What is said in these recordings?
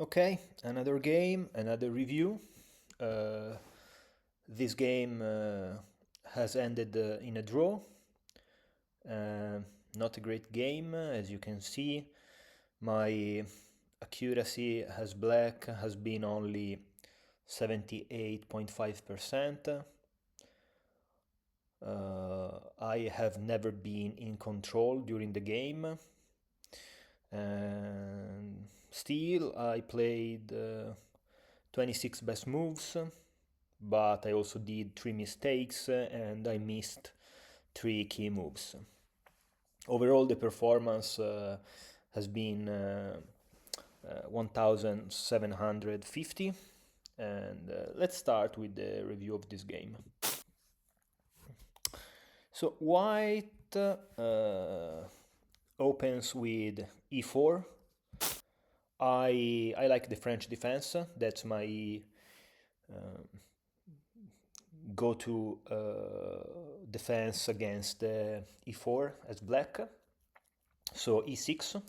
Okay, another game, another review. Uh, this game has ended in a draw. Uh, Not a great game, as you can see. My accuracy as black has been only 78.5%. I have never been in control during the game. And still, I played 26 best moves, but I also did 3 mistakes and I missed 3 key moves. Overall, the performance has been 1750, and let's start with the review of this game. So, white opens with e4. I like the French defense. That's my go-to defense against e4 as black. So e6,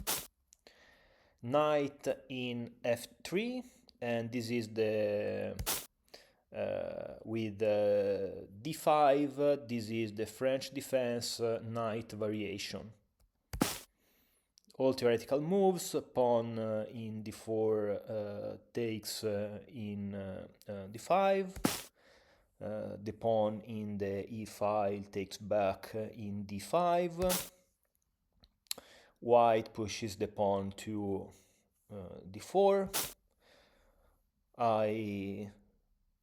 knight in f3, and this is the with d5. This is the French defense knight variation. All theoretical moves. Pawn in d4 takes in d5. The pawn in the e file takes back in d5. White pushes the pawn to d4. I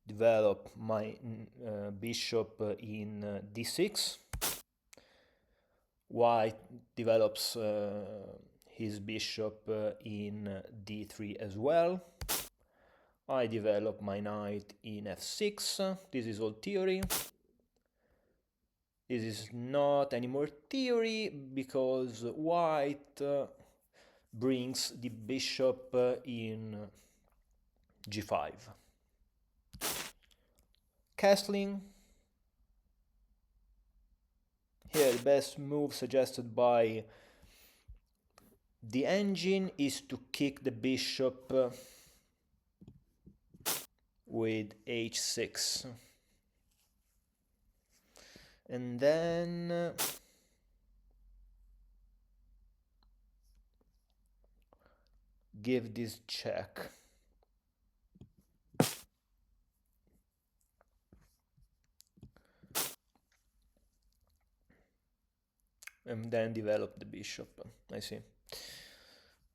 develop my bishop in d6. White develops his bishop in d3 as well. I develop my knight in f6. This is all theory. This is not anymore theory because white brings the bishop in g5. Castling. Here the best move suggested by the engine is to kick the bishop with h6. And then give this check. And then develop the bishop. I see.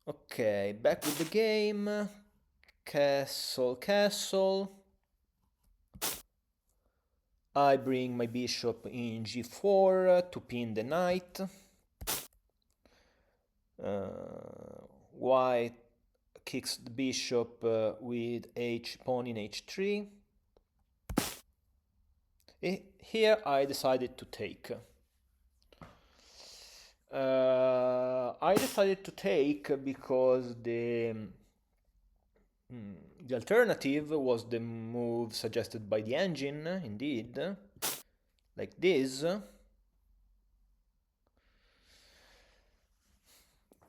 Okay, back with the game. Castle, castle. I bring my bishop in g4 to pin the knight. White kicks the bishop with pawn in h3. Here I decided to take. I decided to take because the alternative was the move suggested by the engine, indeed, like this.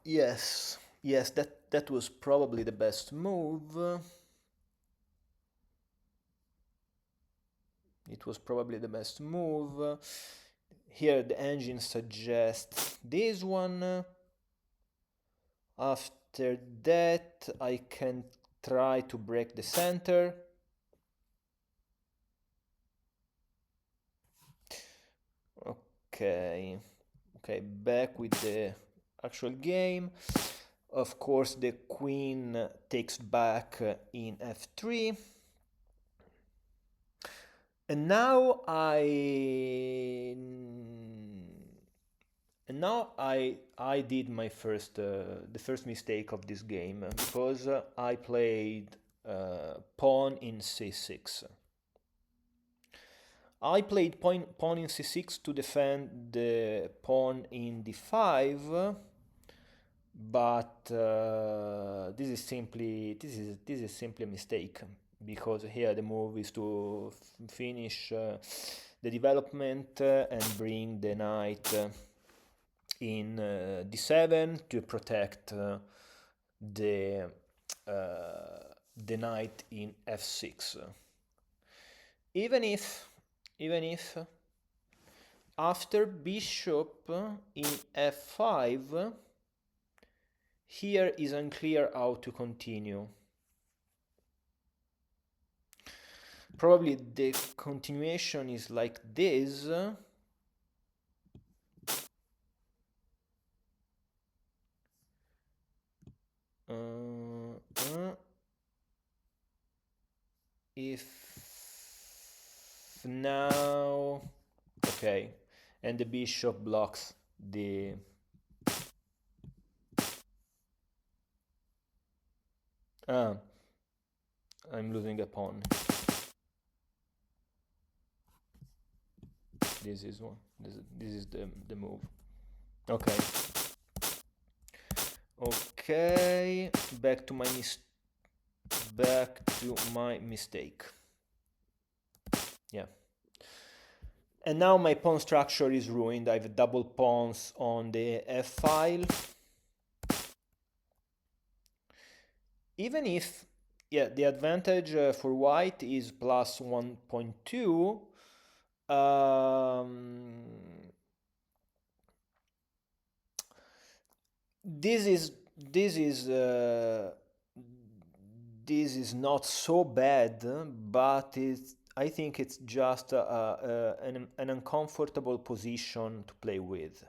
Yes, that was probably the best move. It was probably the best move. Here the engine suggests this one. After that, I can try to break the center. Okay, back with the actual game. Of course, the queen takes back in f3. And now I did my first the first mistake of this game because I played pawn in c6. I played pawn in c6 to defend the pawn in d5, but this is simply a mistake because here the move is to finish the development and bring the knight in d7 to protect the the knight in f6. Even if after bishop in f5, here is unclear how to continue. Probably the continuation is like this. If now, okay, and the bishop blocks the I'm losing a pawn. This is one. This is the move. Okay. Okay. Back to my mistake. Yeah. And now my pawn structure is ruined. I have double pawns on the f file. Even if, yeah, the advantage for white is plus 1.2. This is not so bad, but I think it's just an uncomfortable position to play with.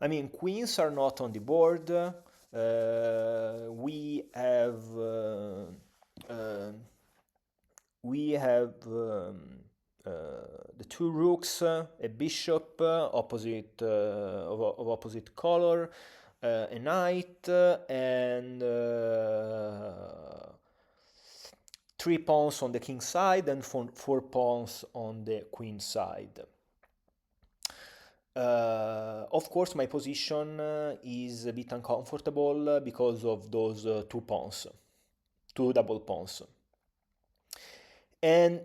I mean, queens are not on the board. We have the two rooks, a bishop opposite of opposite color, a knight, and 3 pawns on the king side and 4 pawns on the queen side. Of course, my position is a bit uncomfortable because of those 2 pawns, 2 double pawns. And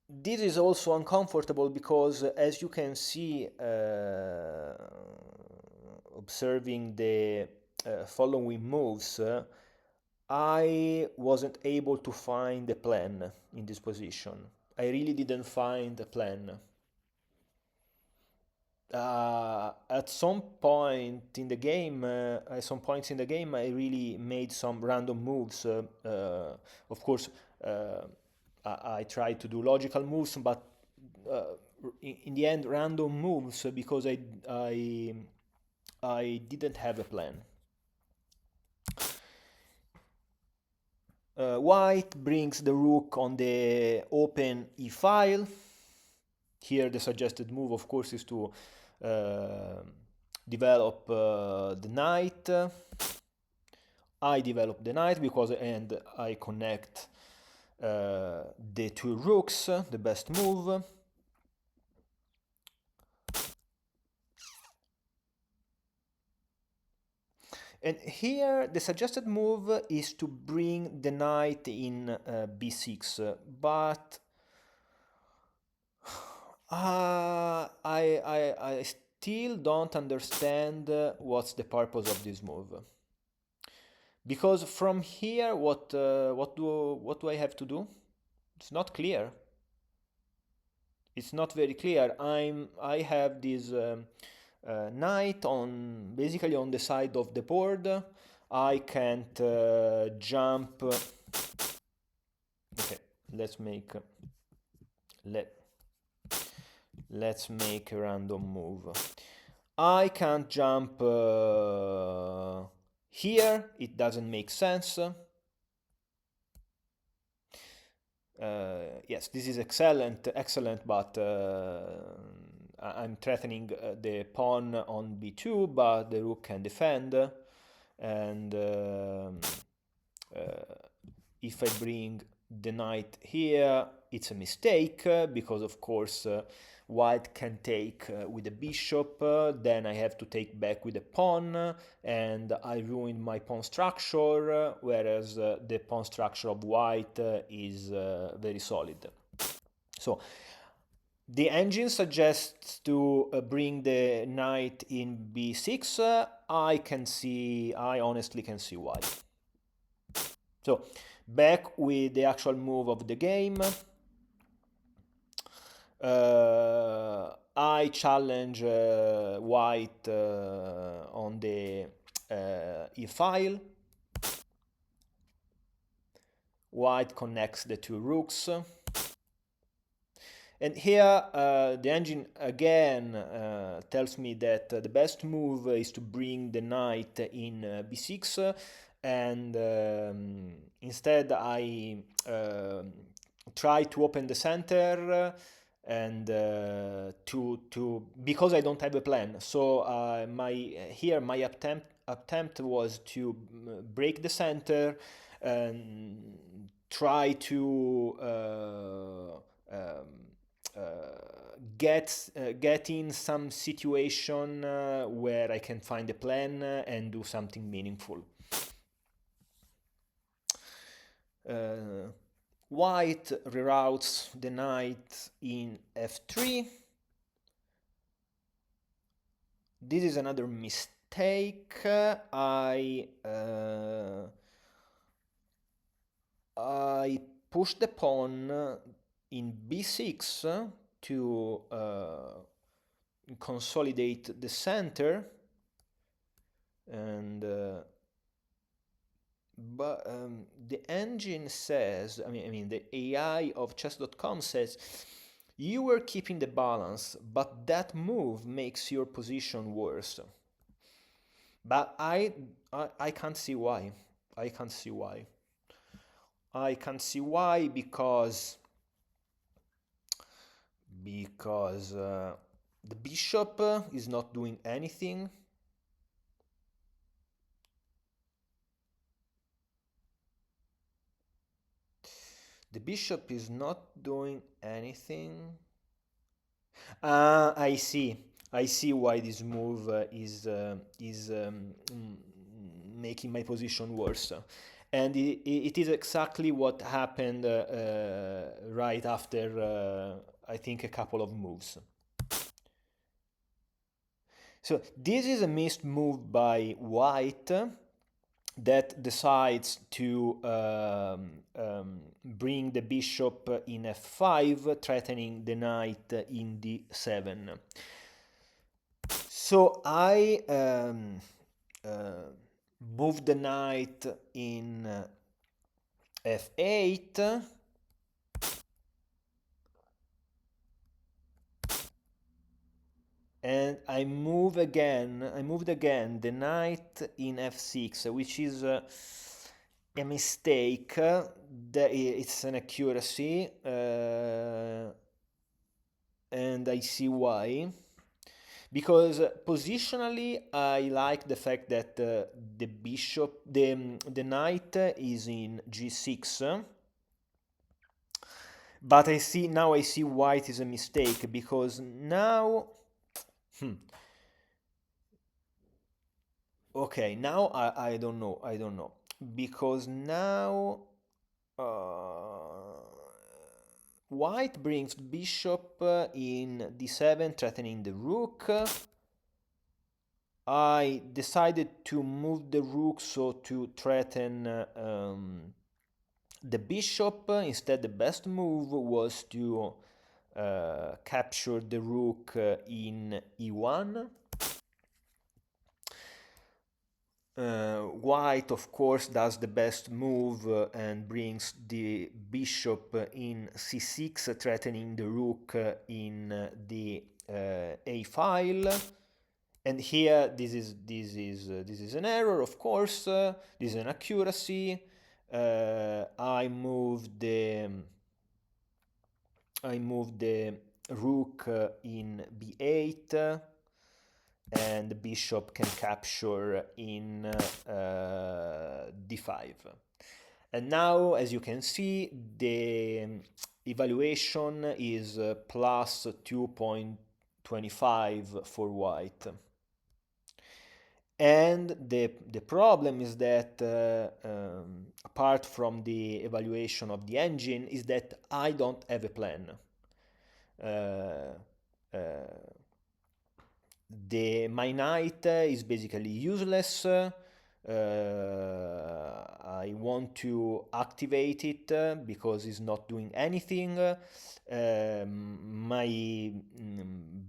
this is also uncomfortable because, as you can see, observing the following moves, I wasn't able to find a plan in this position. I really didn't find a plan. At some point in the game, I really made some random moves. Of course, I tried to do logical moves, but in the end, random moves because I didn't have a plan. White brings the rook on the open e file. Here the suggested move, of course, is to develop the knight. I develop the knight and I connect the 2 rooks, the best move. And here the suggested move is to bring the knight in b6, but I still don't understand what's the purpose of this move. Because from here, what do I have to do? It's not clear. It's not very clear. I have this knight basically on the side of the board. I can't jump. Okay, let's make a random move. I can't jump here. It doesn't make sense. Yes, this is excellent, but I'm threatening the pawn on b2, but the rook can defend, and if I bring the knight here, it's a mistake, because of course white can take with the bishop, then I have to take back with the pawn, and I ruined my pawn structure, whereas the pawn structure of white is very solid. So the engine suggests to bring the knight in b6. I honestly can see why. So back with the actual move of the game. I challenge white on the e-file. White connects the two rooks. And here the engine again tells me that the best move is to bring the knight in b6, and instead I try to open the center and because I don't have a plan. So my attempt was to break the center and try to get in some situation where I can find a plan and do something meaningful. White reroutes the knight in f3. This is another mistake. I push the pawn in b6 to consolidate the center, and but the engine says, I mean the AI of chess.com says you were keeping the balance, but that move makes your position worse. But I can't see why. I can't see why. I can't see why because the bishop is not doing anything. The bishop is not doing anything. I see. I see why this move is making my position worse. And it is exactly what happened right after, I think, a couple of moves. So this is a missed move by white that decides to bring the bishop in f5, threatening the knight in d7. So I move the knight in f8. And I moved again the knight in f6, which is a mistake. It's an accuracy, and I see why. Because positionally, I like the fact that the knight is in g6. But I see white is a mistake, because now okay, now I don't know, because now white brings bishop in d7, threatening the rook. I decided to move the rook so to threaten the bishop. Instead, the best move was to capture the rook in e1. White, of course, does the best move and brings the bishop in c6, threatening the rook in the a file. And here, this is an error, of course. This is an accuracy. I moved the rook in b8. And the bishop can capture in d5. And now, as you can see, the evaluation is plus 2.25 for white. And the problem is that, apart from the evaluation of the engine, is that I don't have a plan. My knight is basically useless. I want to activate it because it's not doing anything. My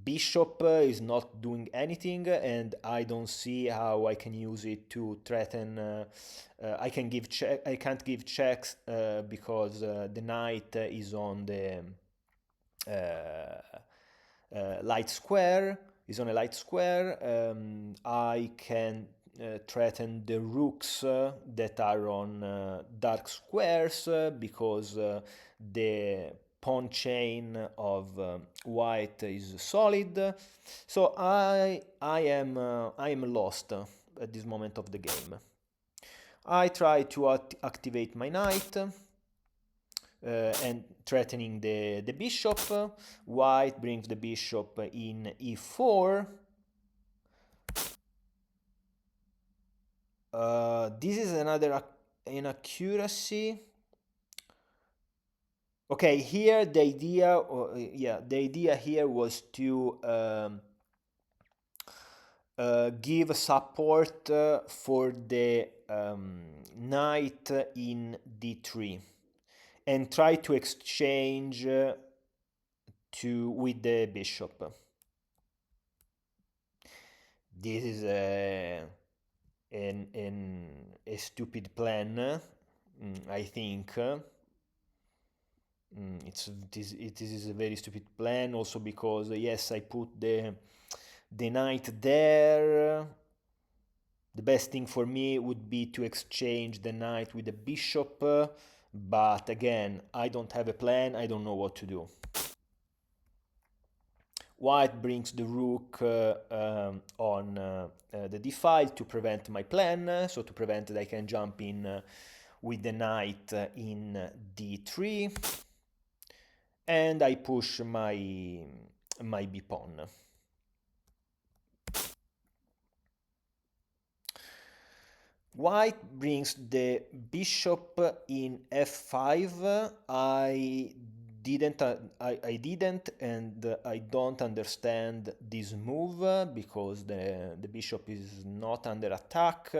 bishop is not doing anything, and I don't see how I can use it to threaten. I can give check. I can't give checks because the knight is on the light square. Is on a light square. I can threaten the rooks that are on dark squares because the pawn chain of white is solid. So I am lost at this moment of the game. I try to activate my knight and threatening the bishop. White brings the bishop in e4. This is another inaccuracy. Okay, here the idea, the idea here was to give support for the knight in d3 and try to exchange with the bishop. This is a stupid plan, I think. It is a very stupid plan, also because yes, I put the knight there. The best thing for me would be to exchange the knight with the bishop, but again, I don't have a plan, I don't know what to do. White brings the rook on the d file to prevent my plan, so to prevent that I can jump in with the knight in d3, and I push my b pawn. White brings the bishop in f5. I didn't and I don't understand this move because the bishop is not under attack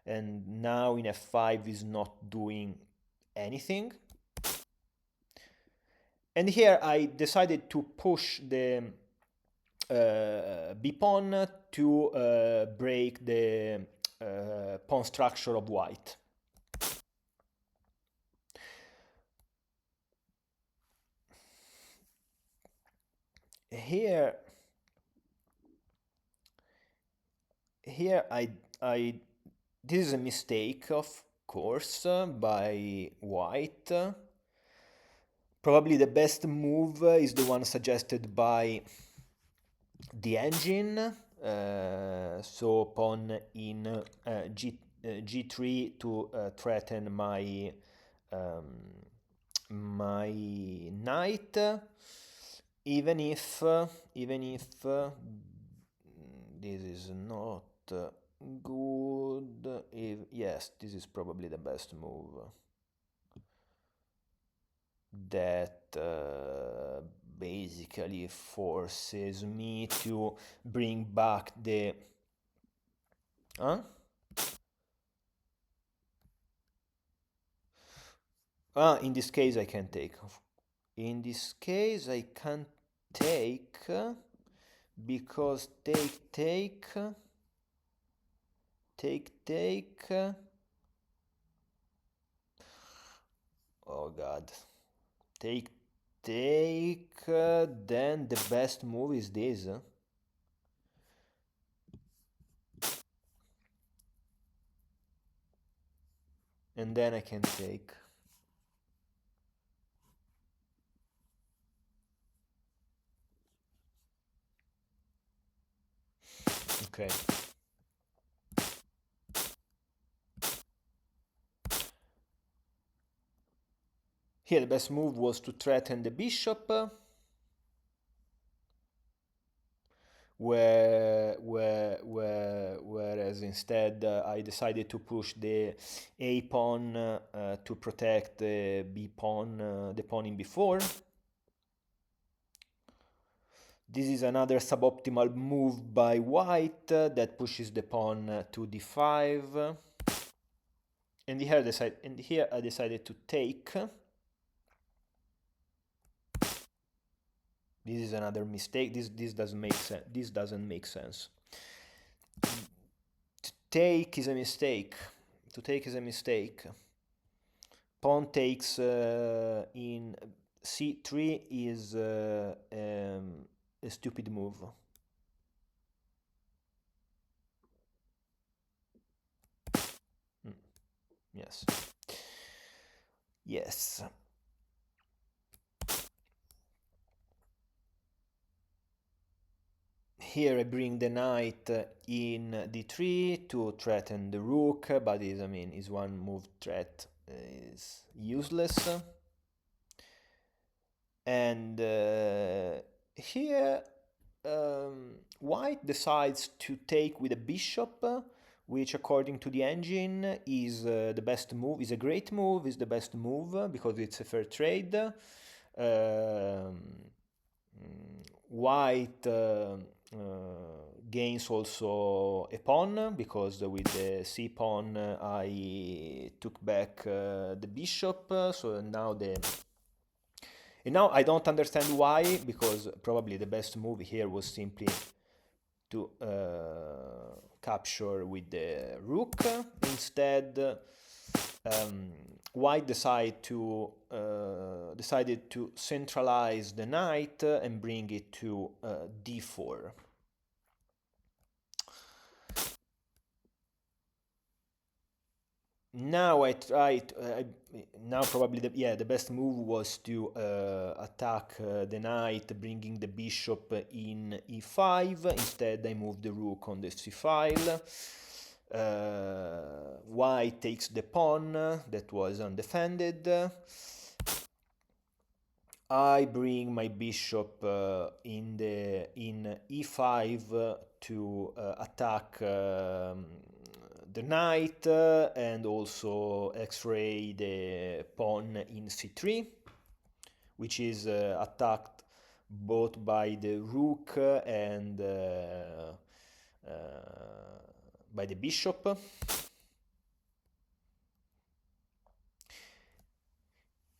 and now in f5 is not doing anything. And here I decided to push the b pawn to break the pawn structure of white. Here this is a mistake, of course, by white. Probably the best move is the one suggested by the engine. So pawn in g3 to threaten my my knight, even if this is not good. Yes, this is probably the best move that basically forces me to bring back the in this case I can take. In this case I can't take because take. Oh god. Take, then the best move is this. And then I can take. Okay. Here the best move was to threaten the bishop, whereas instead I decided to push the a pawn to protect the b pawn, the pawn in b4. This is another suboptimal move by white that pushes the pawn to d5. and here I decided to take. This is another mistake. This doesn't make sense. This doesn't make sense. To take is a mistake. To take is a mistake. Pawn takes in c3 is a stupid move. Yes. Yes. Here I bring the knight in d3 to threaten the rook, but is one move threat is useless. And here white decides to take with a bishop, which according to the engine is the best move, is a great move, is the best move because it's a fair trade. White gains also a pawn because with the c pawn I took back the bishop, so now now I don't understand why, because probably the best move here was simply to capture with the rook. Instead, white decided to centralize the knight and bring it to d4. Now now probably the best move was to attack the knight, bringing the bishop in e5. Instead, I moved the rook on the c file. White takes the pawn that was undefended. I bring my bishop in e5 to attack the knight and also x-ray the pawn in c3, which is attacked both by the rook and by the bishop.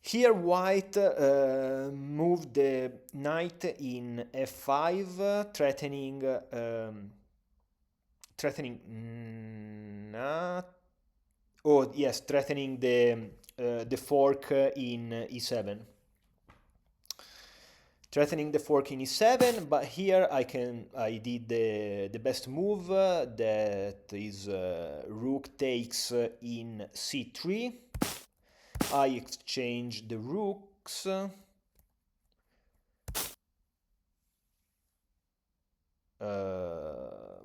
Here white moved the knight in f5, threatening the fork in e7. Threatening the fork in e7, but here I did the best move, that is rook takes in c3. I exchange the rooks.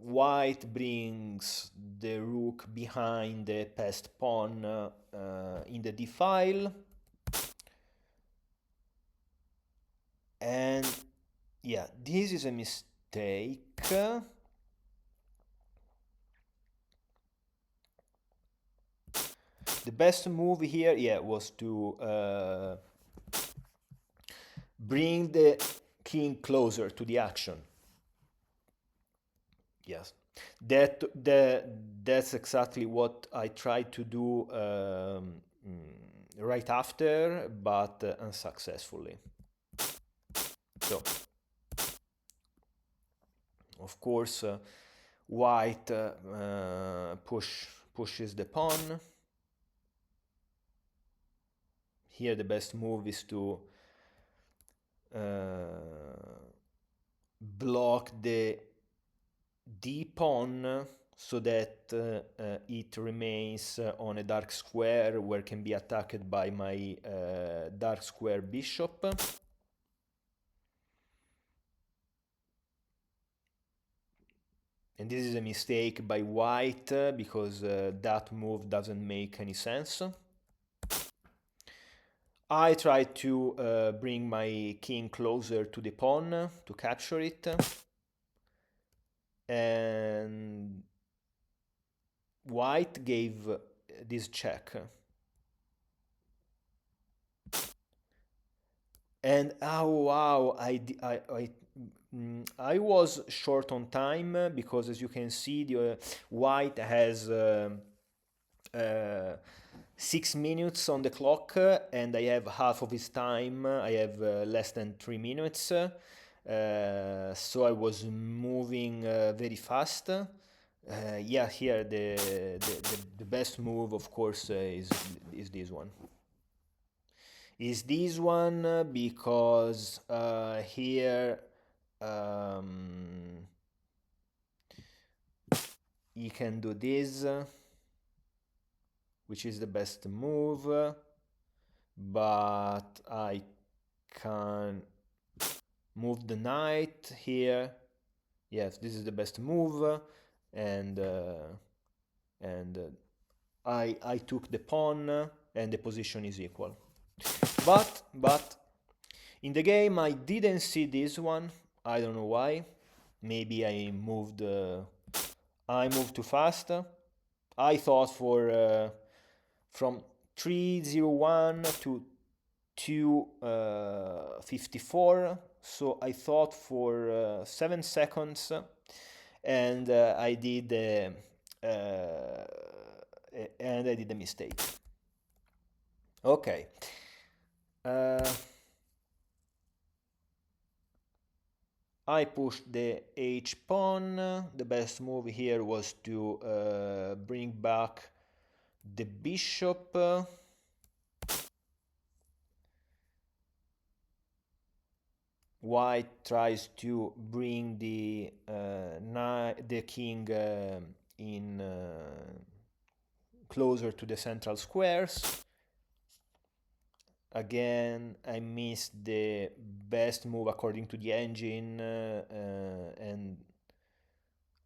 White brings the rook behind the passed pawn in the d file. And yeah, this is a mistake. The best move here, was to bring the king closer to the action. Yes, that's exactly what I tried to do right after, but unsuccessfully. So, of course, white pushes the pawn. Here the best move is to block the d pawn so that it remains on a dark square where can be attacked by my dark square bishop. And this is a mistake by white because that move doesn't make any sense. I try to bring my king closer to the pawn to capture it. And white gave this check. And oh wow, I was short on time because as you can see, the white has 6 minutes on the clock, and I have half of his time. I have less than 3 minutes. So I was moving very fast. Yeah, here the best move, of course, is this one. Is this one because here um, you can do this, which is the best move, but I can move the knight here. Yes, this is the best move, and I took the pawn, and the position is equal. But in the game I didn't see this one. I don't know why. Maybe I moved too fast. I thought for from 301 to 254, so I thought for 7 seconds, and I did a mistake. Okay. I pushed the h pawn. The best move here was to bring back the bishop. White tries to bring the king in closer to the central squares. Again, I missed the best move according to the engine, and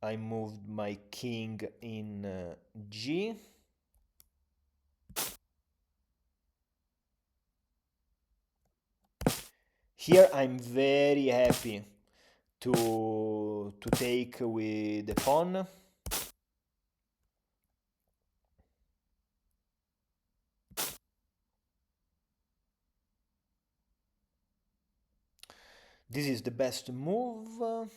I moved my king in G. Here I'm very happy to take with the pawn. This is the best move.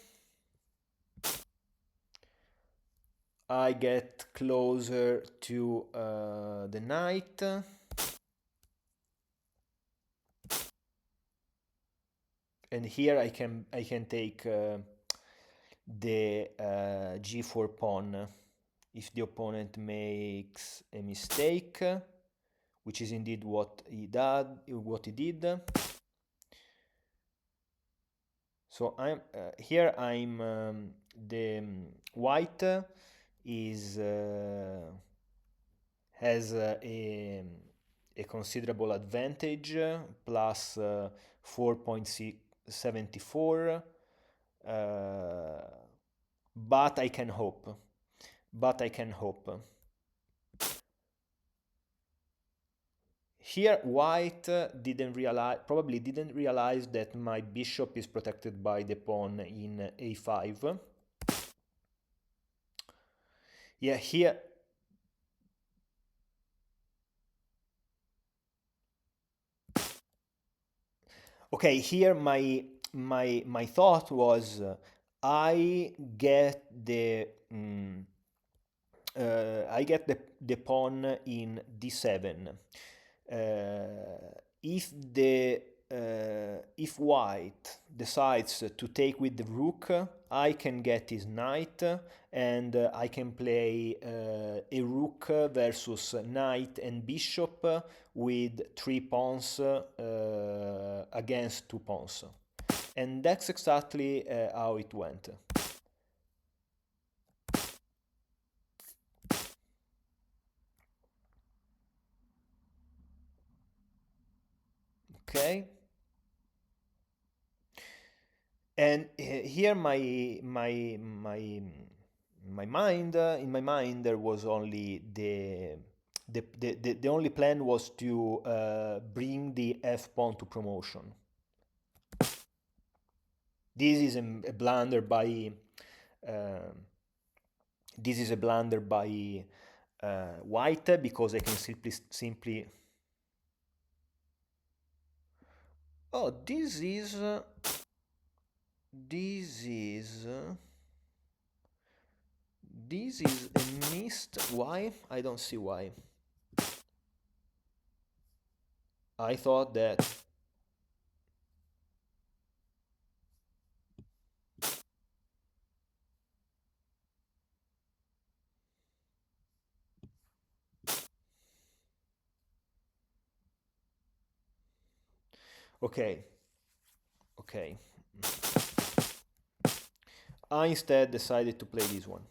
I get closer to the knight. And here I can take the g4 pawn if the opponent makes a mistake, which is indeed what he did. So the white has a considerable advantage, plus 4.74, but I can hope. Here white probably didn't realize that my bishop is protected by the pawn in a5. Yeah, here okay, here my thought was I get the pawn in d7. If white decides to take with the rook, I can get his knight, and I can play a rook versus knight and bishop with 3 pawns against 2 pawns. And that's exactly how it went. Okay. And here in my mind there was only the only plan was to bring the f pawn to promotion. This is a blunder by white, because I can simply oh, this is a missed. Why? I don't see why. I thought that okay, okay. I instead decided to play this one.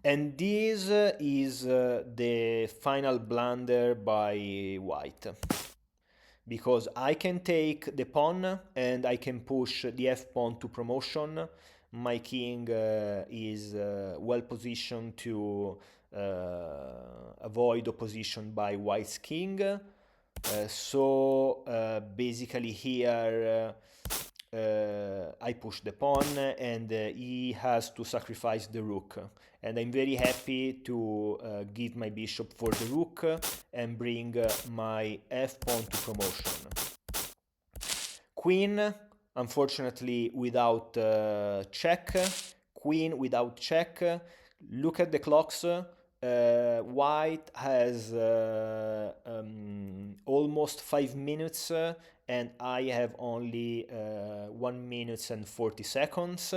And this is the final blunder by white. Because I can take the pawn and I can push the f pawn to promotion. My king is well positioned to avoid opposition by white's king. So basically here I push the pawn and he has to sacrifice the rook. And I'm very happy to give my bishop for the rook and bring my f pawn to promotion. Queen, unfortunately, without check. Queen without check. Look at the clocks. White has almost 5 minutes and I have only 1 minute and 40 seconds.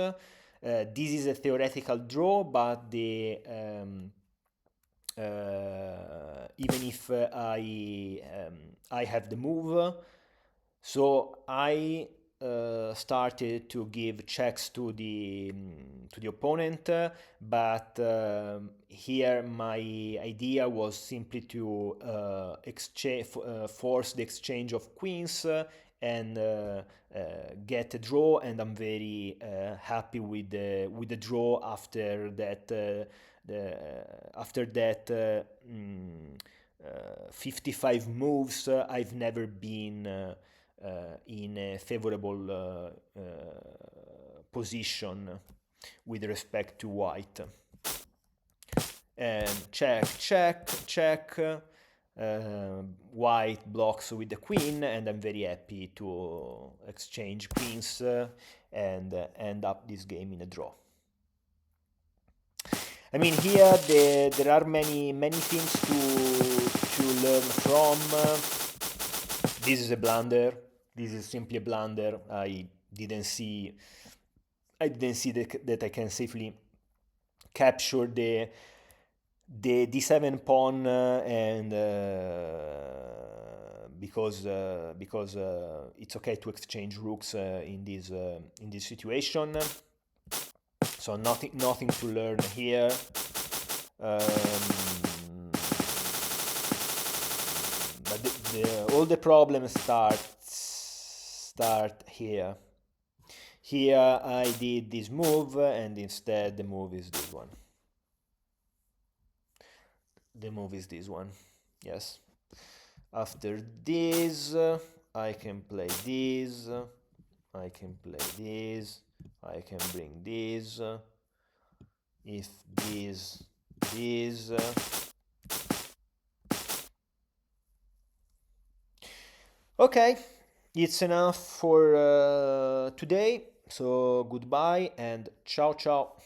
This is a theoretical draw, but even if I have the move, so I started to give checks to the opponent, but here my idea was simply to force the exchange of queens and get a draw, and I'm very happy with the draw after that. After that 55 moves, I've never been in a favorable position with respect to white. And check, check, check. White blocks with the queen, and I'm very happy to exchange queens and end up this game in a draw. I mean, here there are many things to learn from. This is a blunder. This is simply a blunder. I didn't see that I can safely capture the d7 pawn and because it's okay to exchange rooks in this situation. So nothing to learn here. But all the problems start here. Here I did this move, and instead the move is this one. The move is this one. Yes. After this, I can play this. I can play this. I can bring this. If this. Okay, it's enough for today. So goodbye and ciao ciao.